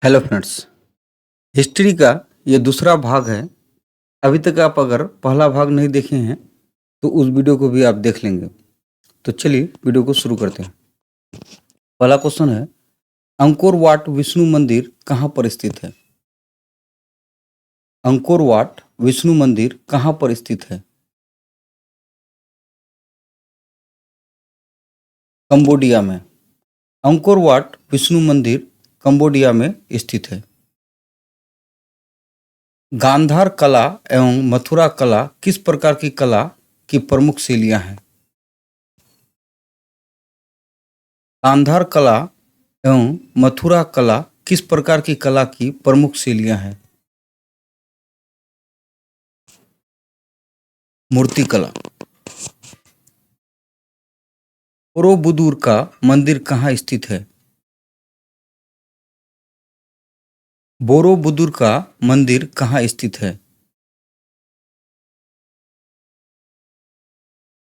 Hello friends. History का ये दूसरा भाग है। अभी तक आप अगर पहला भाग नहीं देखे हैं तो उस वीडियो को भी आप देख लेंगे। तो चलिए वीडियो को शुरू करते हैं। पहला क्वेश्चन है, अंकोर वाट विष्णु मंदिर कहाँ पर स्थित है? अंकोर वाट विष्णु मंदिर कहाँ पर स्थित है? कंबोडिया में। अंकोर वाट विष्णु मंदिर कंबोडिया में स्थित है। गांधार कला एवं मथुरा कला किस प्रकार की कला की प्रमुख शैलियाँ हैं? गांधार कला एवं मथुरा कला किस प्रकार की कला की प्रमुख शैलियाँ हैं? मूर्तिकला। बोरोबुदुर का मंदिर कहाँ स्थित है? बोरोबुदुर का मंदिर कहाँ स्थित है?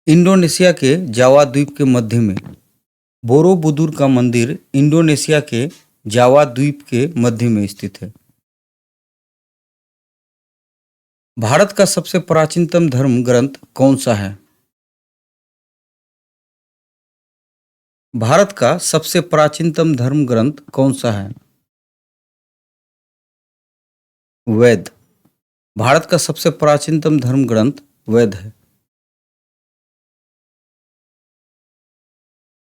इंडोनेशिया के जावा द्वीप के मध्य में। बोरोबुदुर का मंदिर इंडोनेशिया के जावा द्वीप के मध्य में स्थित है। भारत का सबसे प्राचीनतम धर्म ग्रंथ कौन सा है? भारत का सबसे प्राचीनतम धर्म ग्रंथ कौन सा है? वेद। भारत का सबसे प्राचीनतम धर्म ग्रंथ वेद है।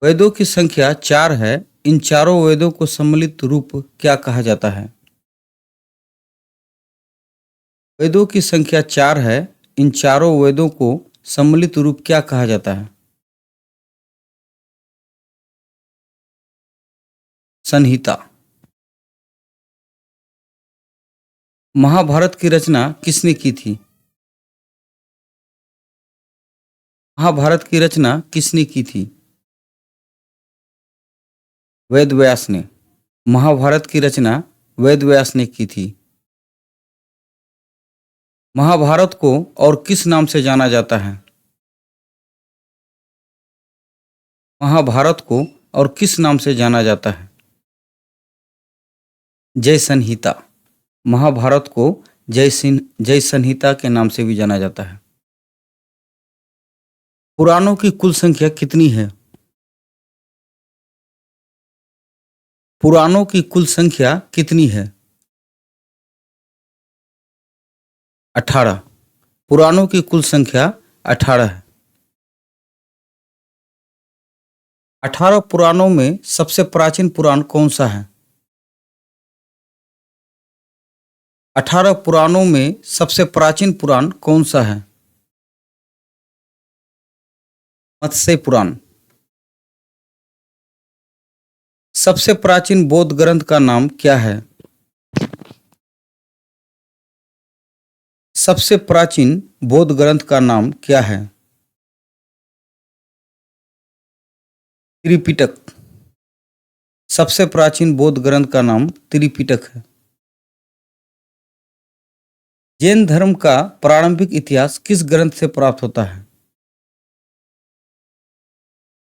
वेदों की संख्या 4 है। इन चारों वेदों को सम्मिलित रूप क्या कहा जाता है? वेदों की संख्या 4 है। इन चारों वेदों को सम्मिलित रूप क्या कहा जाता है? संहिता। महाभारत की रचना किसने की थी? महाभारत की रचना किसने की थी? वेद व्यास ने। महाभारत की रचना वेद व्यास ने की थी। महाभारत को और किस नाम से जाना जाता है? महाभारत को और किस नाम से जाना जाता है? जय संहिता। महाभारत को जय संहिता के नाम से भी जाना जाता है। पुराणों की कुल संख्या कितनी है? पुराणों की कुल संख्या कितनी है? 18। पुराणों की कुल संख्या 18 है। 18 पुराणों में सबसे प्राचीन पुराण कौन सा है? 18 पुराणों में सबसे प्राचीन पुराण कौन सा है? मत्स्य पुराण। सबसे प्राचीन बौद्ध ग्रंथ का नाम क्या है? सबसे प्राचीन बौद्ध ग्रंथ का नाम क्या है? त्रिपिटक। सबसे प्राचीन बौद्ध ग्रंथ का नाम त्रिपिटक है। जैन धर्म का प्रारंभिक इतिहास किस ग्रंथ से प्राप्त होता है?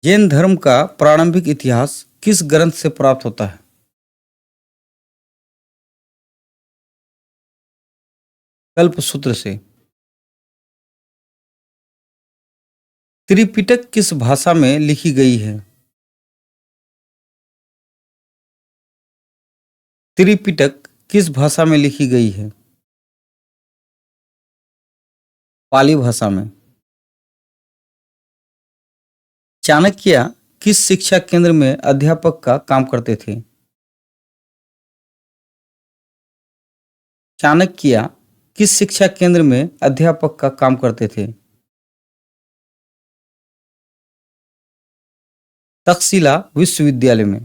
जैन धर्म का प्रारंभिक इतिहास किस ग्रंथ से प्राप्त होता है? कल्पसूत्र से। त्रिपिटक किस भाषा में लिखी गई है? त्रिपिटक किस भाषा में लिखी गई है? पाली भाषा में। चाणक्य किस शिक्षा केंद्र में अध्यापक का काम करते थे? चाणक्य किस शिक्षा केंद्र में अध्यापक का काम करते थे? तक्षशिला विश्वविद्यालय में।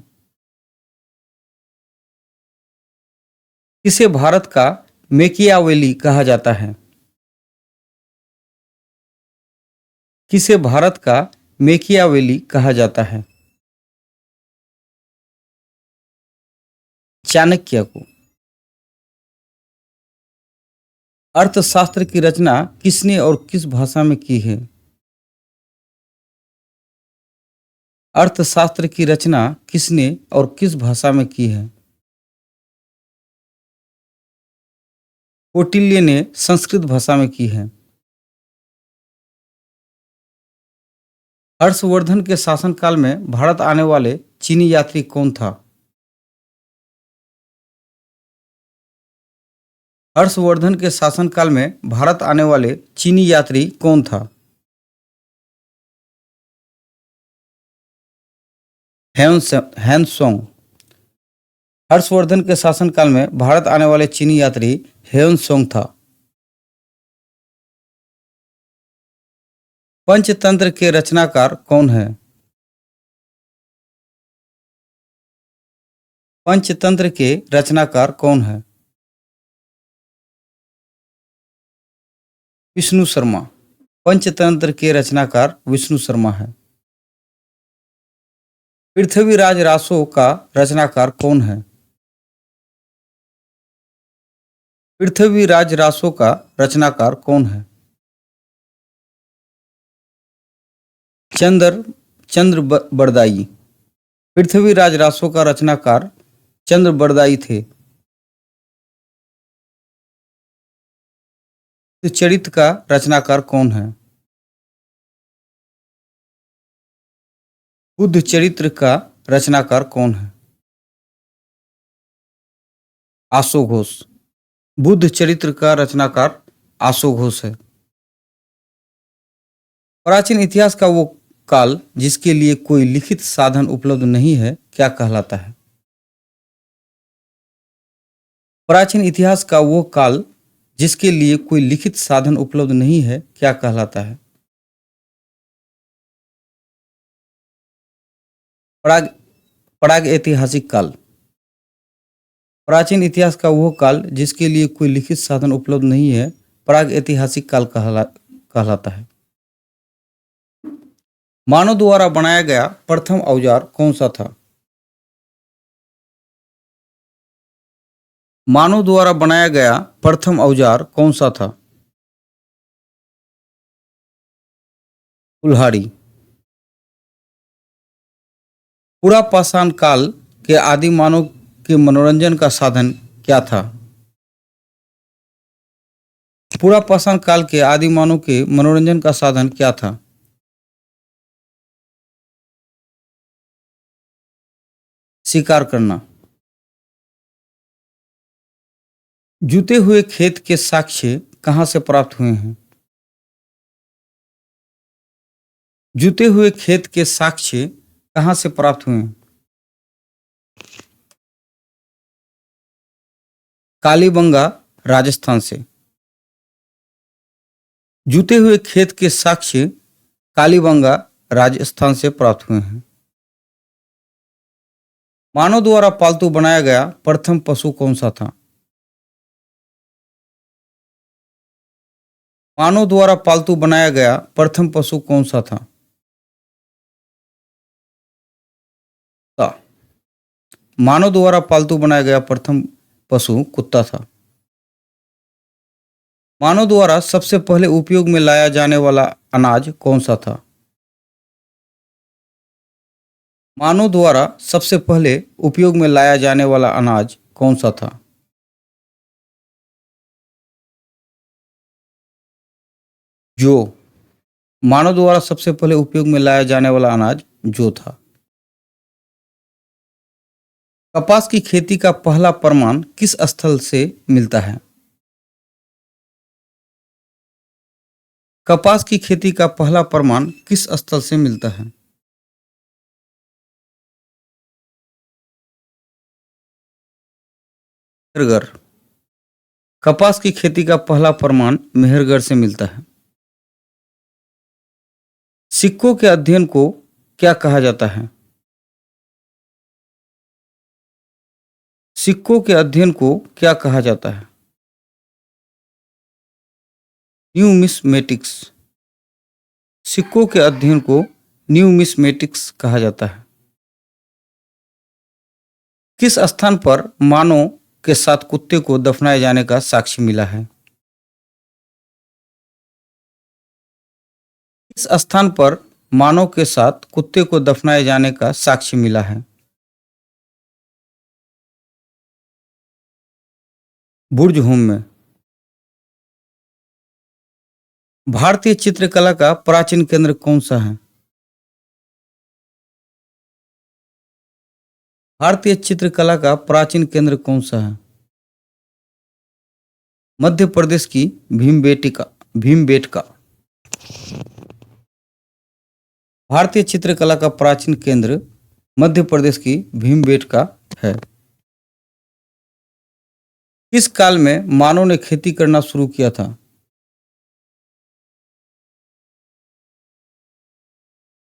किसे भारत का मैकियावेली कहा जाता है? किसे भारत का मैकियावेली कहा जाता है? चाणक्य को। अर्थशास्त्र की रचना किसने और किस भाषा में की है? अर्थशास्त्र की रचना किसने और किस भाषा में की है? कौटिल्य ने संस्कृत भाषा में की है? हर्षवर्धन के शासनकाल में भारत आने वाले चीनी यात्री कौन था? हर्षवर्धन के शासनकाल में भारत आने वाले चीनी यात्री कौन था? ह्वेनसोंग। हर्षवर्धन के शासनकाल में भारत आने वाले चीनी यात्री ह्वेनसोंग था। पंचतंत्र के रचनाकार कौन है? पंचतंत्र के रचनाकार कौन है? विष्णु शर्मा। पंचतंत्र के रचनाकार विष्णु शर्मा है। पृथ्वीराज रासो का रचनाकार कौन है? पृथ्वीराज रासो का रचनाकार कौन है? चंद्र बरदाई। पृथ्वीराज रासो का रचनाकार चंद्र बरदाई थे। चरित्र का रचनाकार कौन है? बुद्ध चरित्र का रचनाकार कौन है? आशु घोष। बुद्ध चरित्र का रचनाकार आशु घोष है। प्राचीन इतिहास का वो काल जिसके लिए कोई लिखित साधन उपलब्ध नहीं है क्या कहलाता है? प्राचीन इतिहास का वो काल जिसके लिए कोई लिखित साधन उपलब्ध नहीं है क्या कहलाता है? प्राग प्रागैतिहासिक काल। प्राचीन इतिहास का वो काल जिसके लिए कोई लिखित साधन उपलब्ध नहीं है प्रागैतिहासिक काल कहलाता है। मानव द्वारा बनाया गया प्रथम औजार कौन सा था? मानव द्वारा बनाया गया प्रथम औजार कौन सा था? कुल्हाड़ी। पुरापाषाण काल के आदि मानव के मनोरंजन का साधन क्या था? पुरापाषाण काल के आदि मानव के मनोरंजन का साधन क्या था? शिकार करना। जूते हुए खेत के साक्ष्य कहाँ से प्राप्त हुए हैं? जूते हुए खेत के साक्ष्य कहाँ से प्राप्त हुए हैं? कालीबंगा, राजस्थान से। जूते हुए खेत के साक्ष्य कालीबंगा, राजस्थान से प्राप्त हुए हैं। मानव द्वारा पालतू बनाया गया प्रथम पशु कौन सा था? मानव द्वारा पालतू बनाया गया प्रथम पशु कौन सा था? कुत्ता। मानव द्वारा पालतू बनाया गया प्रथम पशु कुत्ता था। मानव द्वारा सबसे पहले उपयोग में लाया जाने वाला अनाज कौन सा था? मानव द्वारा सबसे पहले उपयोग में लाया जाने वाला अनाज कौन सा था? जौ। मानव द्वारा सबसे पहले उपयोग में लाया जाने वाला अनाज जौ था। कपास की खेती का पहला प्रमाण किस स्थल से मिलता है? कपास की खेती का पहला प्रमाण किस स्थल से मिलता है? मेहरगढ़। कपास की खेती का पहला प्रमाण मेहरगढ़ से मिलता है। सिक्कों के अध्ययन को क्या कहा जाता है? सिक्कों के अध्ययन को क्या कहा जाता है? न्यूमिस्मेटिक्स। सिक्कों के अध्ययन को न्यूमिस्मेटिक्स कहा जाता है। किस स्थान पर मानव के साथ कुत्ते को दफनाए जाने का साक्ष्य मिला है? किस स्थान पर मानव के साथ कुत्ते को दफनाए जाने का साक्ष्य मिला है? बुर्ज होम में। भारतीय चित्रकला का प्राचीन केंद्र कौन सा है? भारतीय चित्रकला का प्राचीन केंद्र कौन सा है? मध्य प्रदेश की भीमबेटिका भीमबेटका। भारतीय चित्रकला का प्राचीन केंद्र मध्य प्रदेश की भीमबेटका है। किस काल में मानव ने खेती करना शुरू किया था?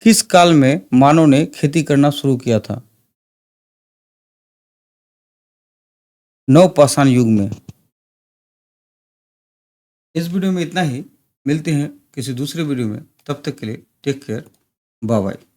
किस काल में मानव ने खेती करना शुरू किया था? नवपाषाण युग में। इस वीडियो में इतना ही। मिलते हैं किसी दूसरे वीडियो में। तब तक के लिए टेक केयर। Bye bye.